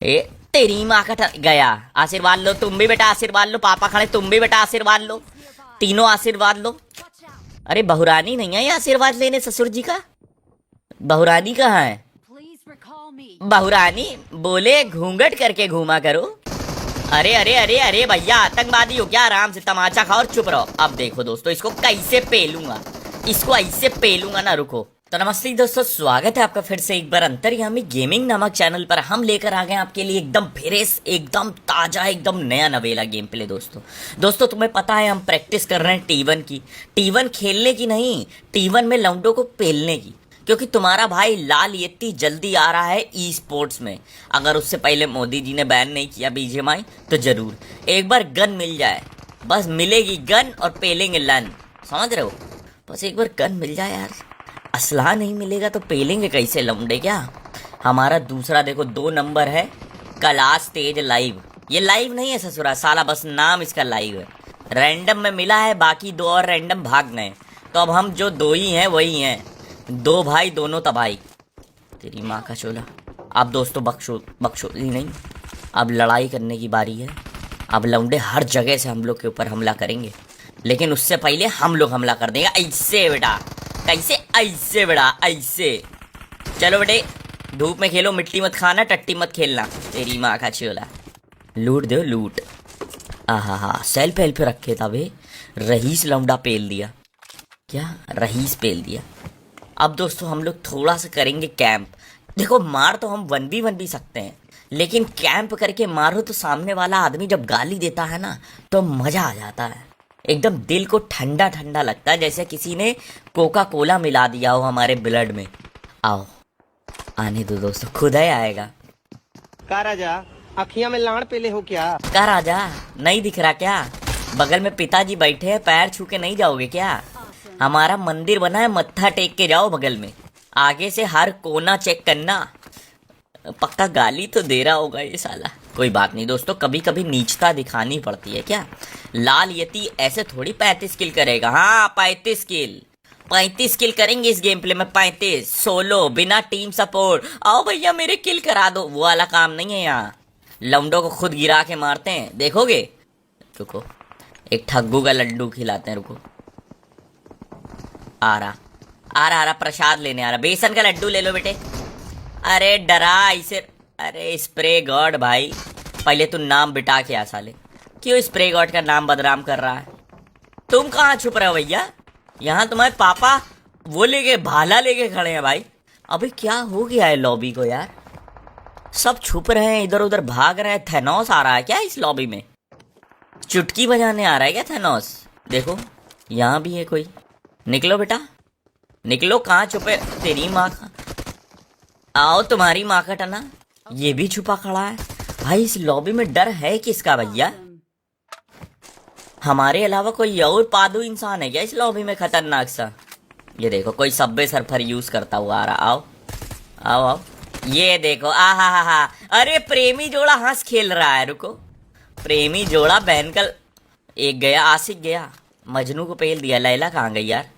ए तेरी माँ का गया। आशीर्वाद लो तुम भी बेटा, आशीर्वाद लो। पापा खड़े, तुम भी बेटा आशीर्वाद लो। तीनों आशीर्वाद लो। अरे बहुरानी नहीं है ये आशीर्वाद लेने ससुर जी का। बहुरानी कहाँ है? बहुरानी बोले घूंघट करके घूमा करो। अरे अरे अरे अरे भैया आतंकवादी हो क्या? आराम से तमाचा खाओ और चुप रहो। अब देखो दोस्तों इसको कैसे पेलूंगा, इसको ऐसे पेलूंगा ना, रुको। तो नमस्ते दोस्तों, स्वागत है आपका फिर से एक बार अंतर्यामी गेमिंग नामक चैनल पर। हम लेकर आ गए आपके लिए एकदम फ्रेश, एकदम ताजा, एकदम नया नवेला गेम प्ले। दोस्तों तुम्हें पता है हम प्रैक्टिस कर रहे हैं T1 की। T1 खेलने की नहीं, T1 में लौंडों को पेलने की। क्योंकि तुम्हारा भाई लाल येत्ती जल्दी आ रहा है ई स्पोर्ट्स में। अगर उससे पहले मोदी जी ने बैन नहीं किया BGMI तो जरूर एक बार गन मिल जाए। बस मिलेगी गन और पेलेंगे लन, समझ रहे हो? बस एक बार गन मिल जाए यार। असला नहीं मिलेगा तो पेलेंगे कैसे लौंडे क्या? हमारा दूसरा देखो 2 नंबर है क्लास तेज लाइव। ये लाइव नहीं है ससुरा साला, बस नाम इसका लाइव है। रैंडम में मिला है, बाकी 2 और रैंडम भाग गए। तो अब हम जो 2 ही हैं वही हैं, 2 भाई दोनों तबाही। तेरी माँ का चोला। अब दोस्तों बख्शो ही नहीं, अब लड़ाई करने की बारी है। अब लौंडे हर जगह से हम लोग के ऊपर हमला करेंगे, लेकिन उससे पहले हम लोग हमला कर देंगे। ऐसे बेटा, कैसे? ऐसे बेटा, ऐसे। चलो बेटे धूप में खेलो, मिट्टी मत खाना, टट्टी मत खेलना। तेरी माँ का चोला। लूट दो लूट। आहा सेल्फ हेल्प रखे था बे। रहीस लौंडा पेल दिया क्या? रहीस पेल दिया। अब दोस्तों हम लोग थोड़ा सा करेंगे कैंप। देखो मार तो हम 1v1 भी सकते हैं, लेकिन कैंप करके मारो तो सामने वाला आदमी जब गाली देता है ना तो मजा आ जाता है। एकदम दिल को ठंडा ठंडा लगता है, जैसे किसी ने कोका कोला मिला दिया हो हमारे ब्लड में। आओ आने दो दोस्तों, खुद ही आएगा। का राजा अखियां में लाड़ पेले हो क्या? का राजा नहीं दिख रहा क्या? बगल में पिताजी बैठे हैं, पैर छू के नहीं जाओगे क्या? हमारा मंदिर बना है, मत्था टेक के जाओ बगल में। आगे से हर कोना चेक करना। पक्का गाली तो दे रहा होगा ये साला। कोई बात नहीं दोस्तों, कभी कभी नीचता दिखानी पड़ती है क्या? लाल यति ऐसे थोड़ी 35 किल करेगा। हाँ 35 किल करेंगे इस गेम प्ले में। 35 सोलो बिना टीम सपोर्ट। आओ भैया मेरे किल करा दो, वो वाला काम नहीं है यहाँ। लौंडों को खुद गिरा के मारते हैं, देखोगे? रुको एक ठग्गू का लड्डू खिलाते हैं, रुको। आ रहा प्रसाद लेने आ रहा। बेसन का लड्डू ले लो बेटे। अरे डरा इसे। अरे स्प्रे गॉड भाई, पहले तू नाम बिटा के आ साले। क्यों स्प्रे गॉड का नाम बदनाम कर रहा है? तुम कहाँ छुप रहे हो भैया? यहाँ तुम्हारे पापा वो लेके भाला लेके खड़े हैं भाई। अबे क्या हो गया है लॉबी को यार? सब छुप रहे हैं, इधर उधर भाग रहे हैं। थैनोस आ रहा है क्या इस लॉबी में? चुटकी बजाने आ रहा है क्या थैनोस? देखो यहाँ भी है कोई। निकलो बेटा निकलो, कहाँ छुपे? तेरी माँ का। आओ तुम्हारी माँ का टना। ये भी छुपा खड़ा है भाई। इस लॉबी में डर है किसका भैया? हमारे अलावा कोई और पादू इंसान है क्या इस लॉबी में खतरनाक सा? ये देखो कोई सबवे सर्फर यूज करता हुआ आ रहा। आओ आओ आओ, ये देखो। हा। अरे प्रेमी जोड़ा हंस खेल रहा है। रुको, प्रेमी जोड़ा बहन कल। एक गया, आशिक गया, मजनू को पेल दिया। लैला कहाँ गई यार?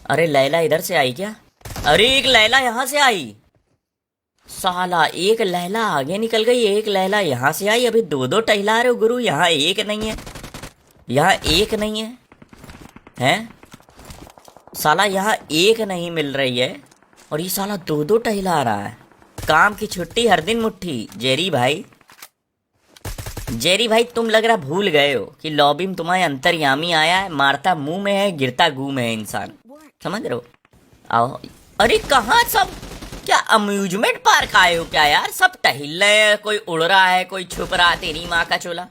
अरे लैला इधर से आई क्या? अरे एक लैला यहाँ से आई साला। एक लैला आगे निकल गई, एक लैला यहाँ से आई। अभी 2 टहला रहे हो गुरु, यहाँ एक नहीं है। यहाँ एक नहीं है हैं साला, यहाँ एक नहीं मिल रही है और ये साला 2 टहला रहा है। काम की छुट्टी हर दिन मुट्ठी। जेरी भाई तुम लग रहा भूल गए हो कि लॉबी में तुम्हारे अंतर्यामी आया है। मारता मुंह में है, गिरता गू में है इंसान, समझ रहे हो? आओ। अरे कहाँ सब, क्या अम्यूजमेंट पार्क आए हो क्या यार? सब टहल रहे हैं, कोई उड़ रहा है, कोई छुप रहा है। तेरी माँ का चोला,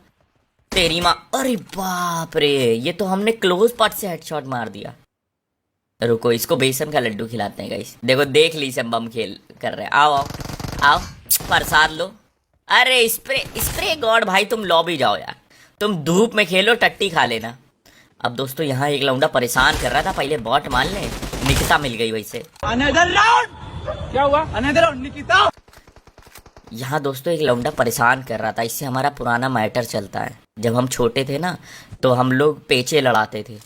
तेरी माँ। अरे बाप रे, ये तो हमने क्लोज पार्ट से हेडशॉट मार दिया। रुको इसको बेसन का लड्डू खिलाते हैं गाइस। देखो देख ली सब बम खेल कर रहे हैं। आओ आओ आओ, प्रसाद लो। अरे स्प्रे गॉड भाई, तुम लॉबी जाओ यार। तुम धूप में खेलो, टट्टी खा लेना। अब दोस्तों यहाँ एक लौंडा परेशान कर रहा था, पहले बॉट मान ले। निकिता मिल गई वैसे। Another round. क्या हुआ? Another round Nikita. यहाँ दोस्तों एक लौंडा परेशान कर रहा था। इससे हमारा पुराना मैटर चलता है। जब हम छोटे थे ना तो हम लोग पेचे लड़ाते थे,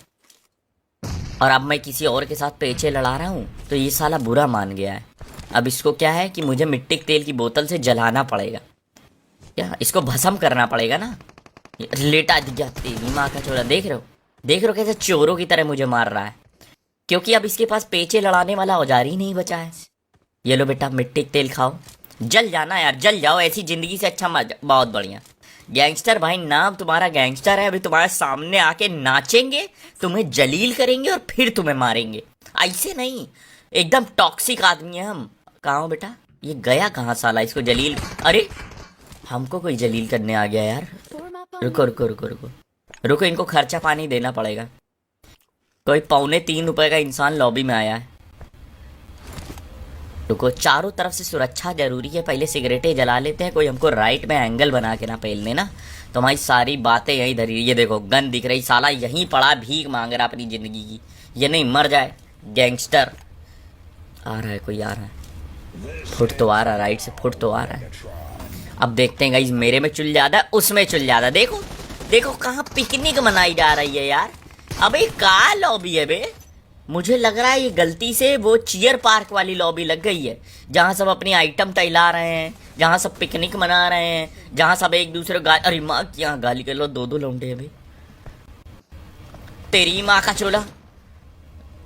और अब मैं किसी और के साथ पेचे लड़ा रहा हूँ तो ये साला बुरा मान गया है। अब इसको क्या है कि मुझे मिट्टी के तेल की बोतल से जलाना पड़ेगा, क्या इसको भस्म करना पड़ेगा ना। लेटा दिया तेरी माँ का चोरा, देख रहे हो कैसे चोरों की तरह मुझे मार रहा है, क्योंकि अब इसके पास पेचे लड़ाने वाला औजार ही नहीं बचा है। ये लो बेटा मिट्टी का तेल खाओ, जल जाना यार, जल जाओ, ऐसी जिंदगी से अच्छा मजा। बहुत बढ़िया गैंगस्टर भाई, नाम तुम्हारा गैंगस्टर है। अभी तुम्हारे सामने आके नाचेंगे, तुम्हें जलील करेंगे और फिर तुम्हें मारेंगे। ऐसे नहीं, एकदम टॉक्सिक आदमी है हम। कहाँ हो बेटा, ये गया कहाँ साला, इसको जलील। अरे हमको कोई जलील करने आ गया यार। रुको रुको रुको रुको रुको, इनको खर्चा पानी देना पड़ेगा। कोई 2.25 रुपए का इंसान लॉबी में आया है। रुको, चारों तरफ से सुरक्षा जरूरी है, पहले सिगरेटें जला लेते हैं। कोई हमको राइट में एंगल बना के ना पेलने ना, तो हमारी सारी बातें यहीं धरी। ये देखो गन दिख रही, साला यहीं पड़ा भीख मांग रहा अपनी जिंदगी की। ये नहीं मर जाए गैंगस्टर। आ रहा है कोई, आ रहा है, फुट तो आ रहा, राइट से फुट तो आ रहा है। अब देखते हैं गाइस, मेरे में चुल ज्यादा उसमें चुल ज्यादा। देखो देखो कहाँ पिकनिक मनाई जा रही है यार। अबे का लॉबी है बे, मुझे लग रहा है ये गलती से वो चियर पार्क वाली लॉबी लग गई है, जहाँ सब अपनी आइटम टहला रहे हैं, जहाँ सब पिकनिक मना रहे हैं, जहाँ सब एक दूसरे को अरे माँ क्या गाली कर लो। 2 लौंडे हैं भाई, तेरी माँ का चोला।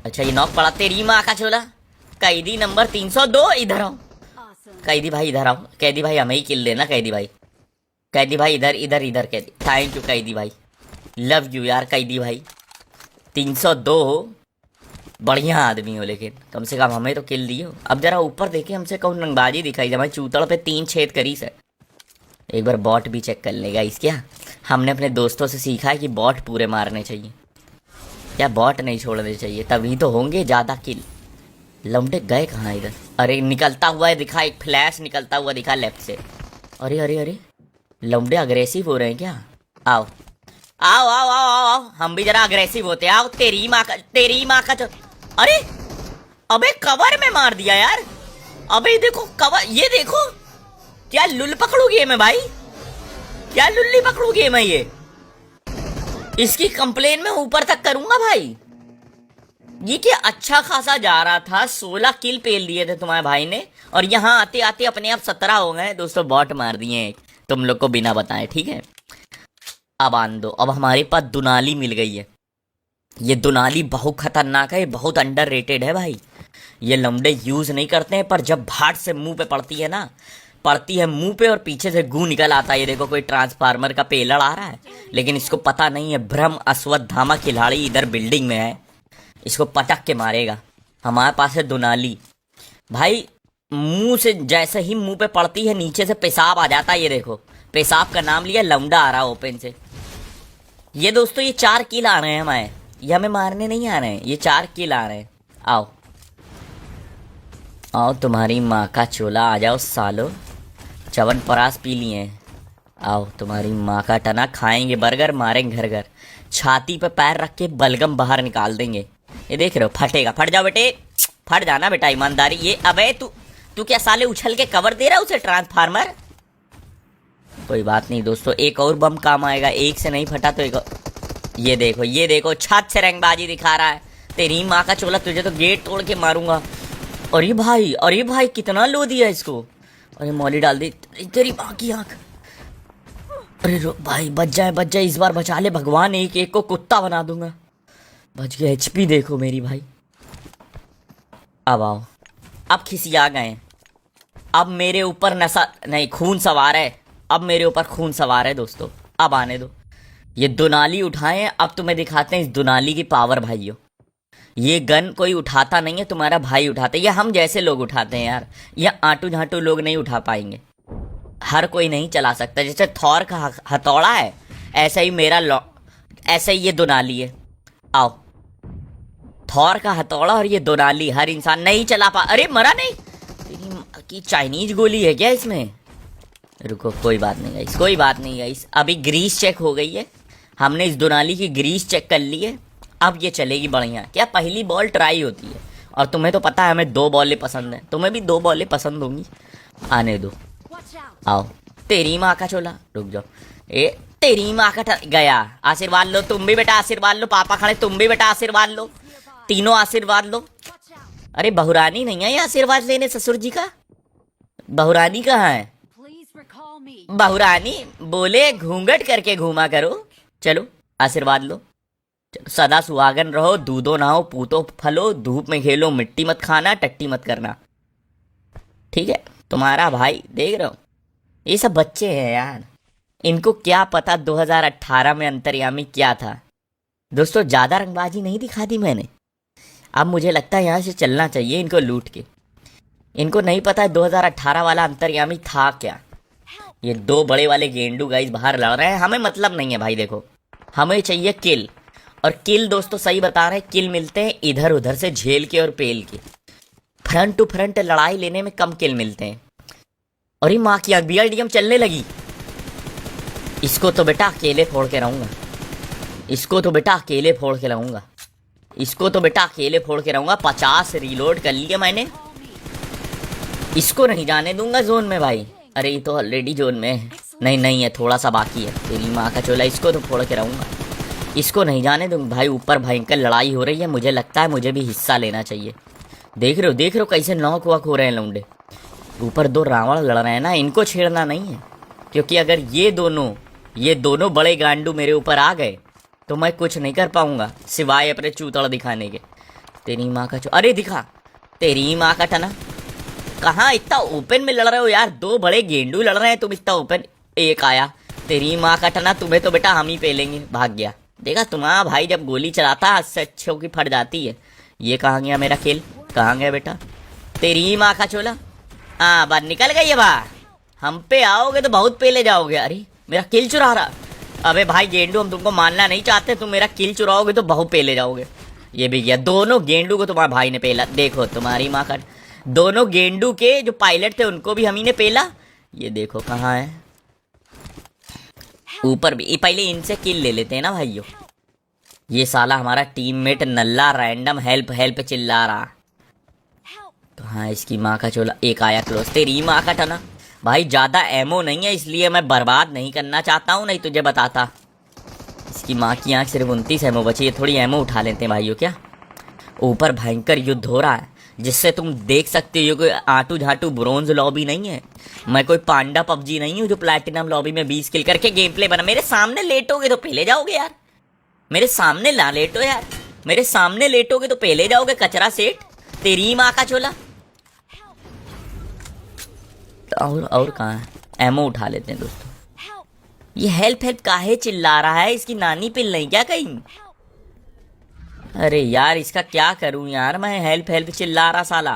अच्छा ये नॉक पड़ा, तेरी माँ का चोला। कैदी नंबर 302 इधर आओ, कैदी भाई इधर आओ। कैदी भाई हमें ही किल देना, कैदी भाई, कैदी भाई इधर इधर इधर। कैदी थैंक यू कैदी भाई, लव यू यार कैदी भाई। 302 बढ़िया आदमी हो, लेकिन कम से कम हमें तो किल दियो। अब जरा ऊपर देखे, हमसे कौन रंगबाजी दिखाई, हमारे चूतड़ पे 3 छेद करी से। एक बार बॉट भी चेक कर लेगा इस। क्या हमने अपने दोस्तों से सीखा है कि बॉट पूरे मारने चाहिए, क्या बॉट नहीं छोड़ने चाहिए, तभी तो होंगे ज़्यादा किल। लौंडे गए कहाँ इधर? अरे निकलता हुआ दिखा, एक फ्लैश निकलता हुआ दिखा लेफ्ट से। अरे अरे अरे लौंडे अग्रेसिव हो रहे हैं क्या? आओ आओ आओ आओ आओ आओ, हम भी जरा अग्रेसिव होते हैं। आओ तेरी माँ का अरे अबे कवर में मार दिया यार। अबे देखो कवर, ये देखो क्या लुल पकड़ू गेम है भाई, क्या लुल्ली पकड़ू गेम है ये। इसकी कंप्लेन में ऊपर तक करूंगा भाई। ये क्या अच्छा खासा जा रहा था, 16 किल पेल दिए थे तुम्हारे भाई ने, और यहाँ आते आते अपने आप 17 हो गए। दोस्तों बॉट मार दिए तुम लोग को बिना बताए, ठीक है। अब आन दो, अब हमारे पास दुनाली मिल गई है। ये दुनाली बहुत खतरनाक है, बहुत अंडररेटेड है भाई। ये लौंडे यूज नहीं करते हैं, पर जब भाट से मुंह पे पड़ती है ना, पड़ती है मुंह पे और पीछे से गू निकल आता है। ये देखो कोई ट्रांसफार्मर का पेलड़ आ रहा है, लेकिन इसको पता नहीं है ब्रह्म अश्वत्थामा खिलाड़ी इधर बिल्डिंग में है, इसको पटक के मारेगा। हमारे पास है दुनाली भाई, मुंह से जैसे ही मुंह पे पड़ती है नीचे से पेशाब आ जाता है। ये देखो पेशाब का नाम लिया, लौंडा आ रहा है ओपन से। ये दोस्तों ये 4 किल आ रहे हैं हमारे, ये हमें मारने नहीं आ रहे हैं, ये 4 किल आ रहे हैं। आओ आओ तुम्हारी माँ का चोला, आ जाओ सालो, च्यवनप्राश पी लिए हैं। आओ तुम्हारी माँ का टना, खाएंगे बर्गर, मारेंगे घर घर, छाती पे पैर रख के बलगम बाहर निकाल देंगे। ये देख रहे हो फटेगा, फट जाओ बेटे, फट जाना बेटा, ईमानदारी। ये अबे तू क्या साले उछल के कवर दे रहा है उसे ट्रांसफार्मर। कोई बात नहीं दोस्तों, एक और बम काम आएगा, एक से नहीं फटा तो एक और। ये देखो छत से रंगबाजी दिखा रहा है। तेरी माँ का चोला, तुझे तो गेट तोड़ के मारूंगा। अरे भाई कितना लो दिया इसको। अरे मौली डाल दी, तेरी माँ की आंख। अरे भाई बच जाए इस बार बचा ले भगवान, एक एक को कुत्ता बना दूंगा। बच गया, HP देखो मेरी भाई। अब आओ, अब खिसिया गए, अब मेरे ऊपर नशा नहीं खून सवार है, अब मेरे ऊपर खून सवार है दोस्तों। अब आने दो, ये दुनाली उठाए, अब तुम्हें दिखाते हैं इस दुनाली की पावर भाइयों। ये गन कोई उठाता नहीं है, तुम्हारा भाई उठाते, या हम जैसे लोग उठाते हैं यार। ये आंटू झांटू लोग नहीं उठा पाएंगे, हर कोई नहीं चला सकता। जैसे थॉर का हथौड़ा है, ऐसा ही ऐसे ही ये दुनाली है। आओ, थॉर का हथौड़ा और ये दुनाली हर इंसान नहीं चला पा। अरे मरा नहीं, कि चाइनीज गोली है क्या इसमें? रुको कोई बात नहीं गाइस, कोई बात नहीं गाइस। अभी ग्रीस चेक हो गई है, हमने इस दुनाली की ग्रीस चेक कर ली है, अब ये चलेगी बढ़िया। क्या पहली बॉल ट्राई होती है, और तुम्हें तो पता है हमें 2 बॉलें पसंद है, तुम्हें भी 2 बॉलें पसंद होंगी। आने दो, आओ तेरी माँ का चोला। रुक जाओ, ए तेरी माँ का गया। आशीर्वाद लो तुम भी बेटा, आशीर्वाद लो, पापा खड़े, तुम भी बेटा आशीर्वाद लो, तीनों आशीर्वाद लो। अरे बहुरानी नहीं है ये आशीर्वाद लेने ससुर जी का? बहुरानी कहाँ है? बहुरानी बोले घूंघट करके घूमा करो। चलो आशीर्वाद लो। चलो, सदा सुहागन रहो, दूधो नहाओ, पूतो फलो, धूप में खेलो, मिट्टी मत खाना, टट्टी मत करना। ठीक है, तुम्हारा भाई देख रहे हो, ये सब बच्चे हैं यार, इनको क्या पता 2018 में अंतर्यामी क्या था। दोस्तों ज्यादा रंगबाजी नहीं दिखा दी मैंने, अब मुझे लगता है यहाँ से चलना चाहिए इनको लूट के। इनको नहीं पता है 2018 वाला अंतर्यामी था क्या। ये दो बड़े वाले गेंडू गाइस बाहर लड़ रहे हैं, हमें मतलब नहीं है भाई। देखो हमें चाहिए किल, और किल दोस्तों सही बता रहे हैं, किल मिलते हैं इधर उधर से झेल के और पेल के। फ्रंट टू फ्रंट लड़ाई लेने में कम किल मिलते हैं। और ये माँ की आग BRDM चलने लगी। इसको तो बेटा अकेले फोड़ के रहूंगा, इसको तो बेटा अकेले फोड़ के रहूंगा, इसको तो बेटा अकेले फोड़ के रहूंगा। 50 रीलोड कर लिया मैंने, इसको नहीं जाने दूंगा जोन में भाई। अरे ये तो ऑलरेडी जोन में है। नहीं नहीं है, थोड़ा सा बाकी है। तेरी माँ का चोला, इसको तो फोड़ के रहूंगा, इसको नहीं जाने दूंगा भाई। ऊपर भयंकर लड़ाई हो रही है, मुझे लगता है मुझे भी हिस्सा लेना चाहिए। देख रहे हो कैसे नॉक वॉक हो रहे हैं लौंडे। ऊपर दो रावण लड़ रहे हैं ना, इनको छेड़ना नहीं है, क्योंकि अगर ये दोनों बड़े गांडू मेरे ऊपर आ गए तो मैं कुछ नहीं कर पाऊंगा सिवाय अपने चूतड़ दिखाने के। तेरी माँ का अरे दिखा, तेरी माँ का टना। कहाँ इतना ओपन में लड़ रहे हो यार, दो बड़े गेंडू लड़ रहे हैं, तुम इतना ओपन। एक आया, तेरी माँ का टना, तुम्हें तो बेटा हम ही पेलेंगे। भाग गया। देखा तुम्हारा भाई जब गोली चलाता है से अच्छों की फट जाती है। ये कहाँ गया मेरा खेल, कहाँ गया बेटा? तेरी माँ का चोला। हाँ बात निकल गई है बा, हम पे आओगे तो बहुत पेले जाओगे। अरे मेरा किल चुरा रहा। अबे भाई गेंडू, हम तुमको मानना नहीं चाहते, तुम मेरा किल चुराओगे तो बहुत पेले जाओगे। ये भी गया, दोनों गेंडू को तुम्हारे भाई ने पेला। देखो तुम्हारी माँ का, दोनों गेंडू के जो पायलट थे उनको भी हम ही ने पेला। ये देखो कहाँ है, ऊपर भी। पहले इनसे किल ले लेते हैं ना भाइयों। ये साला हमारा टीममेट नल्ला रैंडम हेल्प हेल्प चिल्ला रहा। तो हाँ इसकी माँ का चोला, एक आया क्लोज। तेरी माँ का टना। भाई ज्यादा एमो नहीं है, इसलिए मैं बर्बाद नहीं करना चाहता हूँ, नहीं तुझे बताता। इसकी माँ की आँख, सिर्फ 29 एमो बची है, थोड़ी एमो उठा लेते हैं भाइयों। क्या ऊपर भयंकर युद्ध हो रहा है, जिससे तुम देख सकते हो कोई आटू झाटू ब्रोंज लॉबी नहीं है। मैं कोई पांडा पबजी नहीं हूँ जो प्लैटिनम लॉबी में 20 किल करके गेम प्ले बना। मेरे सामने लेटोगे तो पहले जाओगे यार, मेरे सामने ना लेटो यार, मेरे सामने लेटोगे तो पहले जाओगे कचरा सेठ। तेरी माँ का चोला। और कहाँ है, एमो उठा लेते हैं दोस्तों। ये हेल्प हेल्प काहे चिल्ला रहा है, इसकी नानी पिल नहीं क्या कहीं? अरे यार इसका क्या करूं यार मैं, हेल्प हेल्प चिल्ला रहा साला,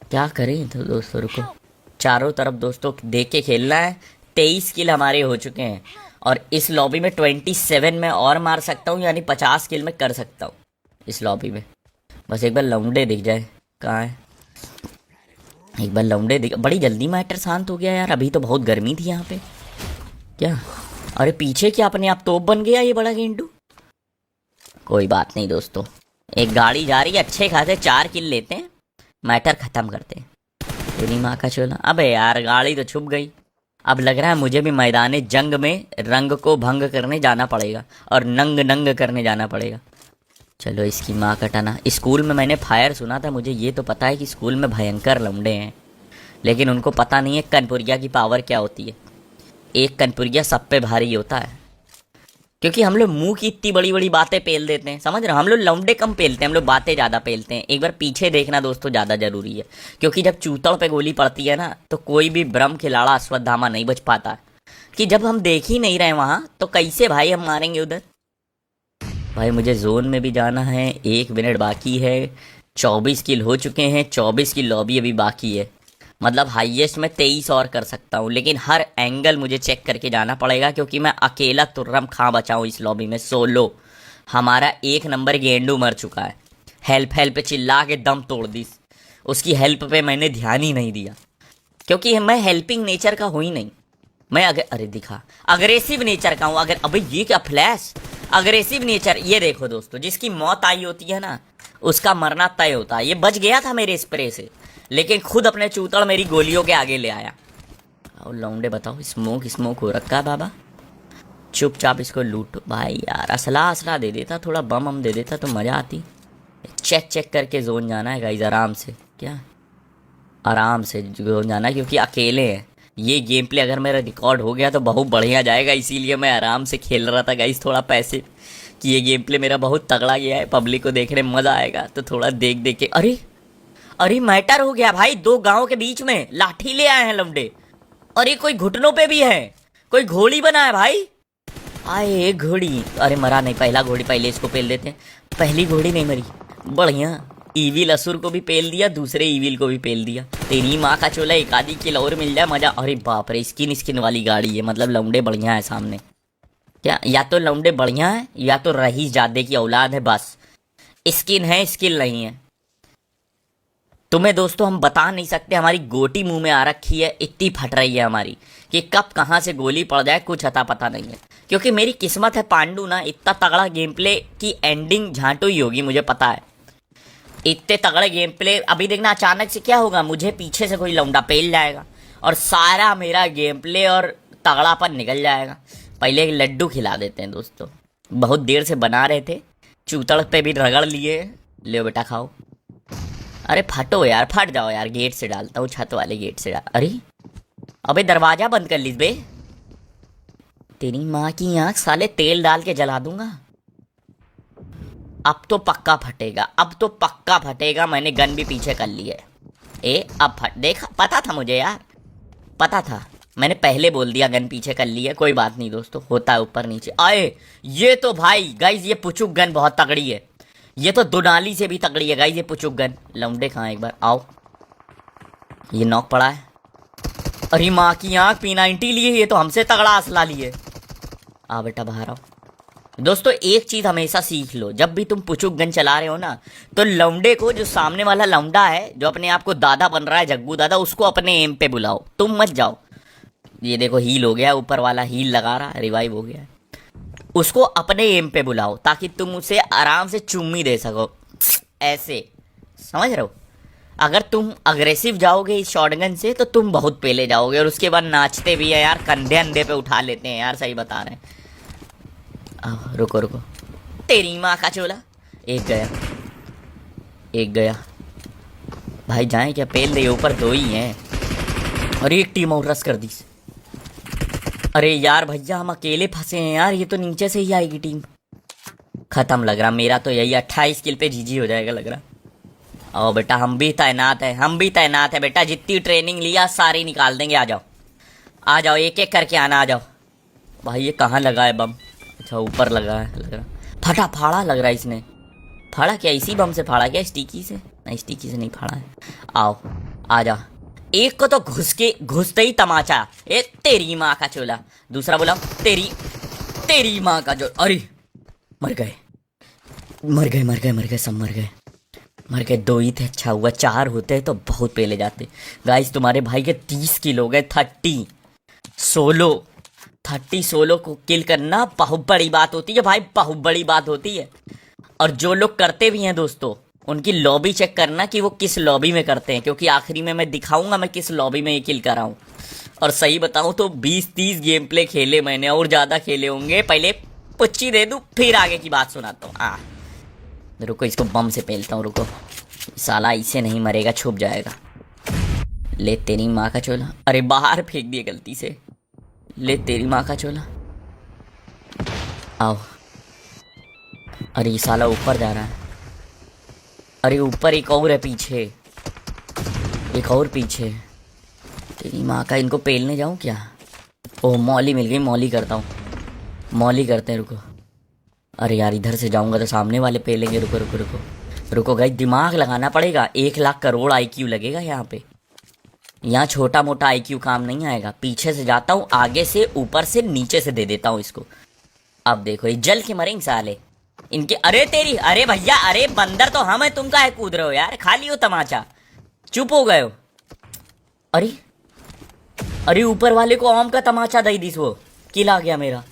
क्या करें? तो दोस्तों रुको, चारों तरफ दोस्तों देख के खेलना है। 23 किल हमारे हो चुके हैं, और इस लॉबी में 27 में और मार सकता हूँ, यानी 50 किल में कर सकता हूँ इस लॉबी में। बस एक बार लौंडे दिख जाए, कहाँ है? एक बार लौंडे दिख। बड़ी जल्दी मैटर शांत हो गया यार, अभी तो बहुत गर्मी थी यहाँ पे। क्या? अरे पीछे क्या अपने आप तोप बन गया ये बड़ा गेंडू? कोई बात नहीं दोस्तों, एक गाड़ी जा रही है, अच्छे खासे 4 किल लेते हैं, मैटर खत्म करते हैं। तेरी माँ का चोला। अबे यार गाड़ी तो छुप गई। अब लग रहा है मुझे भी मैदान जंग में रंग को भंग करने जाना पड़ेगा, और नंग नंग करने जाना पड़ेगा। चलो इसकी माँ का टना। स्कूल में मैंने फायर सुना था, मुझे ये तो पता है कि स्कूल में भयंकर लौंडे हैं, लेकिन उनको पता नहीं है कनपुरिया की पावर क्या होती है। एक कनपुरिया सब पे भारी होता है, क्योंकि हम लोग मुंह की इतनी बड़ी बड़ी बातें पेल देते हैं, समझ रहे हो? हम लोग लौंडे कम पेलते हैं, हम लोग बातें ज़्यादा पेलते हैं। एक बार पीछे देखना दोस्तों ज़्यादा जरूरी है, क्योंकि जब चूतड़ पे गोली पड़ती है ना, तो कोई भी ब्रह्म खिलाड़ा अश्वत्थामा नहीं बच पाता। कि जब हम देख ही नहीं रहे वहाँ, तो कैसे भाई हम मारेंगे उधर? भाई मुझे जोन में भी जाना है, 1 मिनट बाकी है। 24 किल हो चुके हैं, 24 की लॉबी अभी बाकी है। मतलब हाईएस्ट मैं 23 और कर सकता हूँ, लेकिन हर एंगल मुझे चेक करके जाना पड़ेगा, क्योंकि मैं अकेला तुर्रम खां बचा हूँ इस लॉबी में, सोलो। हमारा 1 नंबर गेंडू मर चुका है, हेल्प हेल्प चिल्ला के दम तोड़ दी। उसकी हेल्प पे मैंने ध्यान ही नहीं दिया, क्योंकि मैं हेल्पिंग नेचर का हूँ ही नहीं। मैं अरे दिखा, अग्रेसिव नेचर का हूँ। अगर अबे ये क्या फ्लैश, अग्रेसिव नेचर। ये देखो दोस्तों, जिसकी मौत आई होती है ना, उसका मरना तय होता है। ये बच गया था मेरे स्प्रे से, लेकिन खुद अपने चूतड़ मेरी गोलियों के आगे ले आया। और लौंडे बताओ, स्मोक हो रखा है बाबा, चुपचाप इसको लूटो भाई। यार असला दे देता, थोड़ा बम हम दे देता तो मजा आती। चेक चेक करके जोन जाना है गाइस, आराम से। क्या आराम से जोन जाना है, क्योंकि अकेले हैं। ये गेम प्ले अगर मेरा रिकॉर्ड हो गया तो बहुत बढ़िया जाएगा, इसीलिए मैं आराम से खेल रहा था गाइस, थोड़ा पैसे कि ये गेम प्ले मेरा बहुत तगड़ा गया है, पब्लिक को देखने में मज़ा आएगा, तो थोड़ा देख देख के। अरे अरे मैटर हो गया भाई, दो गाँव के बीच में लाठी ले आए हैं लौंडे। अरे कोई घुटनों पे भी है, कोई घोड़ी बना है भाई। आए घोड़ी, अरे मरा नहीं, पहला घोड़ी पहले इसको पेल देते हैं। पहली घोड़ी नहीं मरी, बढ़िया। ईविल असुर को भी पेल दिया, दूसरे ईविल को भी पेल दिया। तेरी माँ का चोला, एक आधी किल और मिल जाए मजा। अरे बाप रे, स्किन स्किन वाली गाड़ी है, मतलब लौंडे बढ़िया है सामने। क्या या तो लौंडे बढ़िया है या तो रहीस जादे की औलाद है, बस स्किन है स्किल नहीं है। तुम्हें दोस्तों हम बता नहीं सकते, हमारी गोटी मुंह में आ रखी है, इतनी फट रही है हमारी कि कब कहाँ से गोली पड़ जाए कुछ अता पता नहीं है। क्योंकि मेरी किस्मत है पांडू ना, इतना तगड़ा गेम प्ले की एंडिंग झांटू ही होगी, मुझे पता है। इतने तगड़े गेम प्ले अभी देखना, अचानक से क्या होगा, मुझे पीछे से कोई लौंडा पेल जाएगा और सारा मेरा गेम प्ले और तगड़ापन निकल जाएगा। पहले एक लड्डू खिला देते हैं दोस्तों, बहुत देर से बना रहे थे, चूतड़ पे भी रगड़ लिए। ले बेटा खाओ। अरे फटो यार, फट जाओ यार, गेट से डालता हूँ, छत वाले गेट से डाल। अरे अबे दरवाजा बंद कर लीज बे, तेरी माँ की आँख, साले तेल डाल के जला दूंगा। अब तो पक्का फटेगा, अब तो पक्का फटेगा, मैंने गन भी पीछे कर ली है। अब फट, देखा, पता था मुझे यार, पता था, मैंने पहले बोल दिया गन पीछे कर ली है। कोई बात नहीं दोस्तों, होता है ऊपर नीचे। आए ये तो भाई गाइज, ये पुचुक गन बहुत तगड़ी है, ये तो दुनाली से भी तगड़ी है गाइज, ये पुचुक गन। लौंडे कहाँ, एक बार आओ। ये नॉक पड़ा है। अरे माँ की आँख, P90 लिए, ये तो हमसे तगड़ा असला लिए। आ बेटा बाहर आओ। दोस्तों एक चीज हमेशा सीख लो, जब भी तुम पुचुक गन चला रहे हो ना, तो लौंडे को, जो सामने वाला लौंडा है जो अपने आप को दादा बन रहा है, जग्गू दादा, उसको अपने एम पे बुलाओ, तुम मत जाओ। ये देखो हील हो गया, ऊपर वाला हील लगा रहा, रिवाइव हो गया। उसको अपने एम पे बुलाओ ताकि तुम उसे आराम से चुम्मी दे सको, ऐसे, समझ रहे हो। अगर तुम अग्रेसिव जाओगे इस शॉटगन से तो तुम बहुत पेले जाओगे, और उसके बाद नाचते भी है यार, कंधे अंधे पे उठा लेते हैं यार, सही बता रहे हैं। रुको रुको, तेरी माँ का चोला। एक गया, एक गया भाई, जाए क्या, पेल दे, ऊपर दो ही हैं और एक टीम और रस कर दी। अरे यार भैया, हम अकेले फंसे हैं यार, ये तो नीचे से ही आएगी टीम। खत्म लग रहा मेरा तो, यही 28 किल पे जीजी हो जाएगा लग रहा। आओ बेटा, हम भी तैनात है, हम भी तैनात है बेटा, जितनी ट्रेनिंग लिया सारी निकाल देंगे। आ जाओ आ जाओ, एक एक करके आना, आ जाओ। भाई ये कहाँ लगा है बम? अच्छा ऊपर लगा है, लग रहा फटा फाड़ा लग रहा है इसने। फाड़ा क्या, इसी बम से फाड़ा क्या, स्टिकी से? नहीं स्टिकी से नहीं फाड़ा है। आओ आ जा, एक को तो घुसते ही तमाचा। ए तेरी माँ का चोला। दूसरा बोला तेरी माँ का जो। अरे मर गए मर गए मर गए मर गए, सब मर गए मर गए। दो ही थे, अच्छा हुआ, 4 होते तो बहुत पहले जाते। गाइस तुम्हारे भाई के 30 किल हो गए, 30 सोलो को किल करना बहुत बड़ी बात होती है भाई, बहुत बड़ी बात होती है। और जो लोग करते भी हैं दोस्तों, उनकी लॉबी चेक करना कि वो किस लॉबी में करते हैं, क्योंकि आखिरी में मैं दिखाऊंगा मैं किस लॉबी में ये किल कर रहा हूँ। और सही बताऊं तो 20-30 गेम प्ले खेले मैंने, और ज़्यादा खेले होंगे। पहले पुच्ची दे दूँ फिर आगे की बात सुनाता हूँ। रुको, इसको बम से पेलता हूँ, रुको। साला इसे नहीं मरेगा, छुप जाएगा। ले तेरी माँ का चोला। अरे बाहर फेंक दिए गलती से। ले तेरी माँ का चोला। आओ। अरे ये साला ऊपर जा रहा है। अरे ऊपर एक और है, पीछे एक और पीछे। तेरी माँ का, इनको पेलने जाऊँ क्या? ओह मौली मिल गई, मौली करता हूँ, मौली करते हैं। रुको, अरे यार इधर से जाऊँगा तो सामने वाले पेलेंगे। रुको रुको रुको रुको गाइस, दिमाग लगाना पड़ेगा। 1 लाख करोड़ IQ लगेगा यहाँ पे। यहाँ छोटा मोटा IQ काम नहीं आएगा। पीछे से जाता हूँ, आगे से, ऊपर से, नीचे से दे देता हूँ इसको। अब देखो ये जल के मरेंगे साले इनके। अरे तेरी, अरे भैया, अरे बंदर तो हम है, तुम काहे कूद रहे हो यार? खा लियो तमाचा, चुप हो गए हो। अरे अरे ऊपर वाले को आम का तमाचा दे दी, वो किल आ गया मेरा।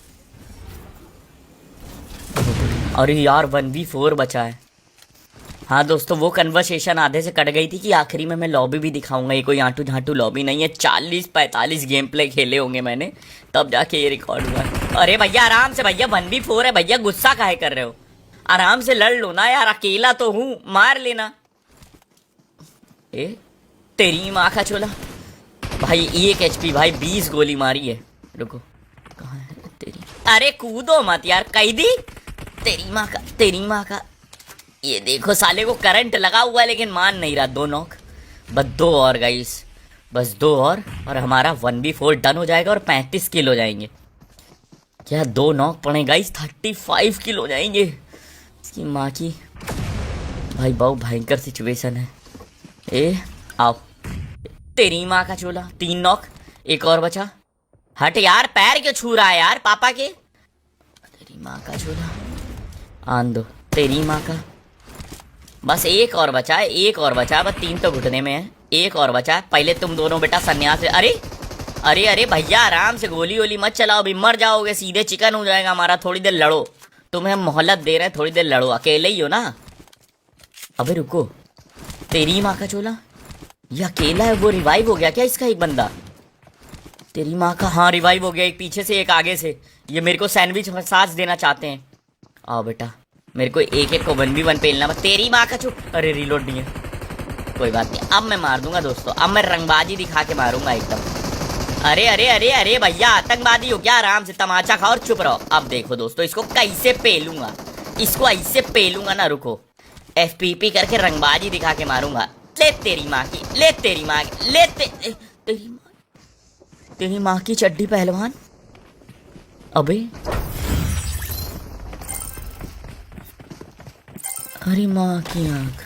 अरे यार 1v4 बचा है। हाँ दोस्तों, वो कन्वर्सेशन आधे से कट गई थी कि आखिरी में मैं लॉबी भी दिखाऊंगा। ये कोई आंटू झांटू लॉबी नहीं है, 40-45 गेम प्ले खेले होंगे मैंने, तब जाके ये रिकॉर्ड हुआ। अरे भैया आराम से भैया, 1v4 है भैया, गुस्सा काहे कर रहे हो? आराम से लड़ लो ना यार, अकेला तो हूं, मार लेना। ए तेरी माँ का चोला भाई, 1 HP भाई, 20 गोली मारी है। रुको, कहाँ है तेरी? अरे कूदो मत यार, कैदी। तेरी माँ का। ये देखो साले को करंट लगा हुआ है लेकिन मान नहीं रहा। 2 नॉक, बस 2 और गाइस, बस 2 और हमारा 1v4 डन हो जाएगा और 35 किल हो जाएंगे। क्या 2 नॉक पड़े गाइस, 35 किल हो जाएंगे। इसकी माँ की भाई, बहुत भयंकर सिचुएशन है। ए आओ, तेरी माँ का चोला। 3 नॉक, 1 और बचा। हट यार, पैर क्यों छू रहा है यार पापा के? तेरी माँ का चोला, आन दो। तेरी माँ का, बस 1 और बचा है, 1 और बचा है, बस 3 तो घुटने में है। 1 और बचा है। पहले तुम दोनों बेटा सन्यास। अरे अरे अरे भैया, आराम से गोली वोली मत चलाओ, भी मर जाओगे, सीधे चिकन हो जाएगा हमारा। थोड़ी देर लड़ो, तुम्हें हम मोहलत दे रहे हैं, थोड़ी देर लड़ो, अकेले ही हो ना। अबे रुको, तेरी माँ का चोला, ये अकेला है। वो रिवाइव हो गया क्या इसका एक बंदा? तेरी माँ का, हाँ रिवाइव हो गया, एक पीछे से एक आगे से। ये मेरे को सैंडविच साथ देना चाहते हैं। आओ बेटा, मेरे को एक को 1v1 पेलना। बस तेरी माँ का चुप। अरे रिलोड नहीं है, कोई बात नहीं, अब मैं मार दूंगा दोस्तों, अब मैं रंगबाजी दिखा के मारूंगा एकदम। अरे अरे अरे अरे भैया, आतंकवादी हो क्या? आराम से तमाचा खाओ और चुप रहो। अब देखो दोस्तों, इसको कैसे पेलूंगा, इसको ऐसे पेलूंगा ना। रुको, FPP करके रंगबाजी दिखा के मारूंगा। ले तेरी माँ की, ले तेरी माँ की, ले तेरी माँ की चड्डी पहलवान। अबे अरे माँ की आंख,